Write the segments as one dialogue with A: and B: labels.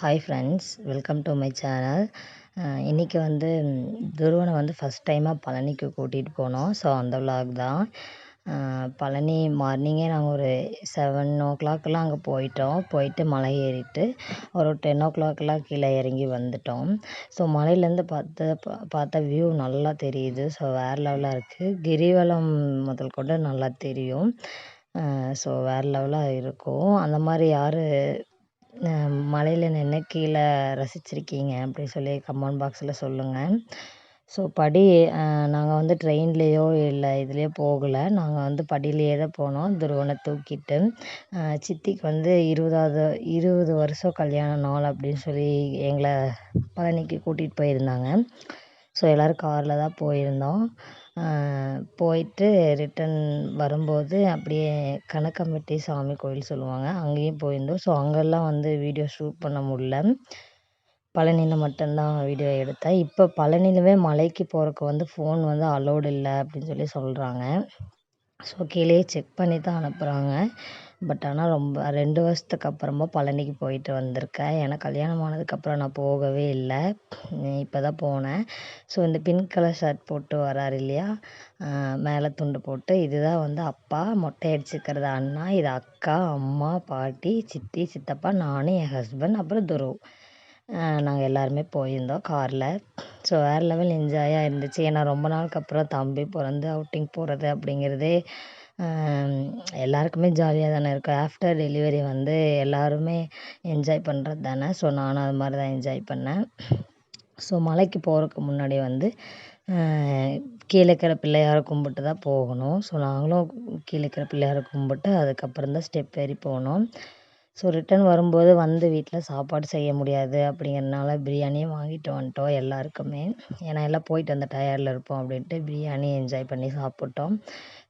A: Hi friends, welcome to my channel. இன்றைக்கி வந்து துருவனை வந்து ஃபஸ்ட் டைமாக பழனிக்கு கூட்டிகிட்டு போனோம். ஸோ அந்த விலாக் தான். பழனி மார்னிங்கே நாங்கள் ஒரு 7 o'clockலாம் அங்கே போயிட்டு மலை ஏறிட்டு ஒரு 10 o'clockலாம் கீழே இறங்கி வந்துட்டோம். ஸோ மலையிலேருந்து பார்த்த வியூ நல்லா தெரியுது. ஸோ வேறு லெவலாக இருக்குது. கிரிவலம் முதல் கொண்டு நல்லா தெரியும். ஸோ வேறு லெவலாக இருக்கும். அந்த மாதிரி யார் மலையில் நின்று கீழே ரசிச்சிருக்கீங்க அப்படின்னு சொல்லி கமெண்ட் பாக்ஸில் சொல்லுங்கள். ஸோ நாங்கள் வந்து ட்ரெயின்லேயோ இல்லை இதுலேயோ போகலை. நாங்கள் வந்து படியிலேயே தான் போனோம். துருவனை தூக்கிட்டு சித்திக்கு வந்து 20 வருஷம் கல்யாண நாள் அப்படின்னு சொல்லி எங்களை பழனிக்கு கூட்டிகிட்டு போயிருந்தாங்க. ஸோ எல்லோரும் காரில் தான் போயிருந்தோம். போயிட்டு ரிட்டன் வரும்போது அப்படியே கனக்கம்பட்டி சாமி கோயில் சொல்லுவாங்க, அங்கேயும் போயிருந்தோம். ஸோ அங்கெல்லாம் வந்து வீடியோ ஷூட் பண்ண முடியல. பழனியில் மட்டும்தான் வீடியோ எடுத்தேன். இப்போ பழனிலவே மலைக்கு போகிறக்கு வந்து ஃபோன் வந்து அலோடு இல்லை அப்படின்னு சொல்லி சொல்கிறாங்க. ஸோ கீழேயே செக் பண்ணி தான் அனுப்புகிறாங்க. பட் ஆனால் ரொம்ப 2 வருஷத்துக்கு அப்புறமா பழனிக்கு போயிட்டு வந்திருக்கேன். ஏன்னா கல்யாணம் ஆனதுக்கப்புறம் நான் போகவே இல்லை. இப்போ தான் போனேன். ஸோ இந்த பிங்க் கலர் ஷர்ட் போட்டு வராரு இல்லையா, மேலே துண்டு போட்டு, இதுதான் வந்து அப்பா. மொட்டை அடிச்சுக்கிறது அண்ணா. இது அக்கா, அம்மா, பாட்டி, சித்தி, சித்தப்பா, நான், என் ஹஸ்பண்ட், அப்புறம் துருவ். நாங்கள் எல்லாருமே போயிருந்தோம் காரில். ஸோ வேறு லெவல் என்ஜாயாக இருந்துச்சு. ஏன்னா ரொம்ப நாளுக்கு அப்புறம் தம்பி பிறந்து அவுட்டிங் போகிறது அப்படிங்கிறதே எல்லாருக்குமே ஜாலியாக தானே இருக்கும். ஆஃப்டர் டெலிவரி வந்து எல்லாருமே என்ஜாய் பண்ணுறது தானே. ஸோ நானும் அது மாதிரி தான் என்ஜாய் பண்ணேன். ஸோ மலைக்கு போகிறதுக்கு முன்னாடி வந்து கீழே இருக்கிற பிள்ளையாரை கும்பிட்டு தான் போகணும். ஸோ நாங்களும் கீழே இருக்கிற பிள்ளையாரை கும்பிட்டு அதுக்கப்புறம் தான் ஸ்டெப் ஏறி போனோம். ஸோ ரிட்டன் வரும்போது வந்து வீட்டில் சாப்பாடு செய்ய முடியாது அப்படிங்கிறதுனால பிரியாணியும் வாங்கிட்டு வந்துட்டோம் எல்லாருக்குமே. ஏன்னா எல்லாம் போயிட்டு அந்த டயர்டில் இருப்போம் அப்படின்ட்டு பிரியாணி என்ஜாய் பண்ணி சாப்பிட்டோம்.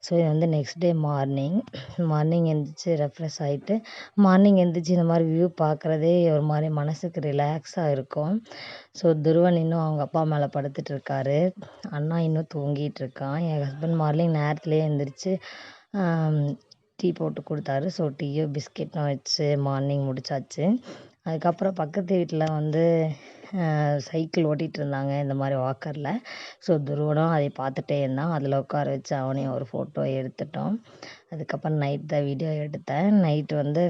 A: ஸோ இது வந்து நெக்ஸ்ட் டே மார்னிங் எழுந்திரிச்சி ரெஃப்ரெஷ் ஆகிட்டு எழுந்திரிச்சி இந்த மாதிரி வியூ பார்க்குறதே ஒரு மாதிரி மனசுக்கு ரிலாக்ஸாக இருக்கும். ஸோ துருவன் இன்னும் அவங்க அப்பா மேலே படுத்துட்டு இருக்காரு. அண்ணா இன்னும் தூங்கிட்டு இருக்கான். என் ஹஸ்பண்ட் மார்னிங் நேரத்துலேயே எழுந்திரிச்சி டீ போட்டு கொடுத்தாரு. ஸோ டீயும் பிஸ்கெட்டும் வச்சு மார்னிங் முடிச்சாச்சு. அதுக்கப்புறம் பக்கத்து வீட்டில் வந்து சைக்கிள் ஓட்டிகிட்டு இருந்தாங்க இந்த மாதிரி வாக்கரில். ஸோ துருவனும் அதை பார்த்துட்டே இருந்தான். அதில் உட்கார வச்சு அவனையும் ஒரு ஃபோட்டோ எடுத்துட்டோம். அதுக்கப்புறம் நைட் தான் வீடியோ எடுத்தேன். நைட்டு வந்து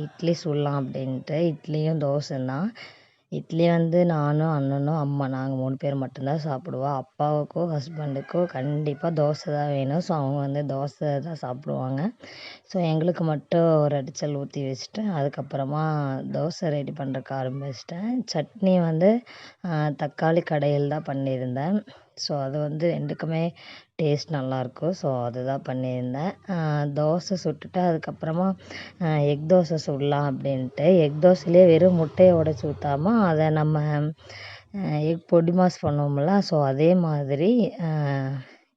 A: இட்லி சுடலாம் அப்படின்ட்டு இட்லியும் தோசையும் தான். இட்லி வந்து நானும், அண்ணனும், அம்மா நாங்கள் 3 பேர் மட்டும்தான் சாப்பிடுவோம். அப்பாவுக்கோ ஹஸ்பண்டுக்கோ கண்டிப்பாக தோசை தான் வேணும். ஸோ அவங்க வந்து தோசை தான் சாப்பிடுவாங்க. ஸோ எங்களுக்கு மட்டும் ஒரு அடிச்சல் ஊற்றி வச்சுட்டு அதுக்கப்புறமா தோசை ரெடி பண்ணுறக்கு ஆரம்பிச்சிட்டேன். சட்னி வந்து தக்காளி கடையில் தான் பண்ணியிருந்தேன். ஸோ அது வந்து ரெண்டுக்குமே டேஸ்ட் நல்லாயிருக்கும். ஸோ அதுதான் பண்ணியிருந்தேன். தோசை சுட்டுட்டு அதுக்கப்புறமா எக் தோசை சுடலாம் அப்படின்ட்டு எக் தோசையிலே வெறும் முட்டையை உடச்சி ஊற்றாமல் அதை நம்ம எக் பொடி மாஸ் பண்ணுவோம்ல, ஸோ அதே மாதிரி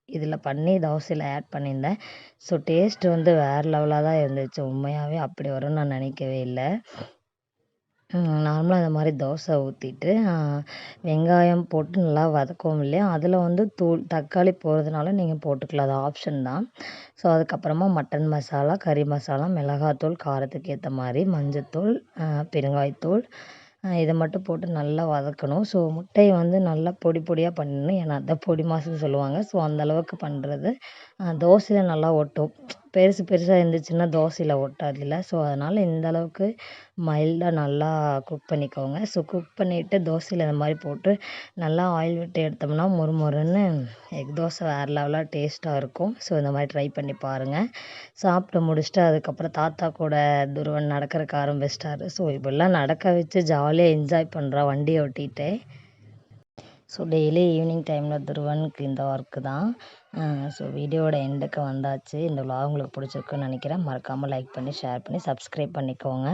A: இதில் பண்ணி தோசையில் ஆட் பண்ணியிருந்தேன். ஸோ டேஸ்ட் வந்து வேறு லெவலாக தான் இருந்துச்சு. உண்மையாகவே அப்படி வரும்னு நான் நினைக்கவே இல்லை. நார்மலாக இந்த மாதிரி தோசை ஊற்றிட்டு வெங்காயம் போட்டு நல்லா வதக்குவோம் இல்லையா, அதில் வந்து தக்காளி போடுறதுனால நீங்கள் போட்டுக்கலாம், அது ஆப்ஷன் தான். ஸோ அதுக்கப்புறமா மட்டன் மசாலா, கறி மசாலா, மிளகாத்தூள், காரத்துக்கு ஏற்ற மாதிரி மஞ்சத்தூள், பெருங்காயத்தூள், இதை மட்டும் போட்டு நல்லா வதக்கணும். ஸோ முட்டையை வந்து நல்லா பொடி பொடியாக பண்ணணும். ஏன்னா அதான் பொடி மாசுன்னு சொல்லுவாங்க. ஸோ அந்தளவுக்கு பண்ணுறது தோசையில் நல்லா ஒட்டும். பெருசாக இருந்துச்சுன்னா தோசையில் ஒட்டாதுல்ல. ஸோ அதனால் இந்த அளவுக்கு மைல்டாக நல்லா குக் பண்ணிக்கோங்க. ஸோ குக் பண்ணிவிட்டு தோசையில் இந்த மாதிரி போட்டு நல்லா ஆயில் விட்டு எடுத்தோம்னா மொறுன்னு எக் தோசை வேறு லெவலாக டேஸ்ட்டாக இருக்கும். ஸோ இந்த மாதிரி ட்ரை பண்ணி பாருங்கள். சாப்பிட்டு முடிச்சுட்டு அதுக்கப்புறம் தாத்தா கூட துருவன் நடக்கிறதுக்கு ஆரம்பிச்சிட்டாரு. ஸோ இப்படிலாம் நடக்க வச்சு ஜாலியாக என்ஜாய் பண்ணுறான் வண்டியை ஓட்டிகிட்டு. ஸோ டெய்லி ஈவினிங் டைமில் துருவனுக்கு இந்த ஒர்க்கு தான். ஸோ வீடியோவோட எண்டுக்கு வந்தாச்சு. இந்த விலாக் உங்களுக்கு பிடிச்சிருக்குன்னு நினைக்கிறேன். மறக்காமல் லைக் பண்ணி ஷேர் பண்ணி சப்ஸ்கிரைப் பண்ணிக்கோங்க.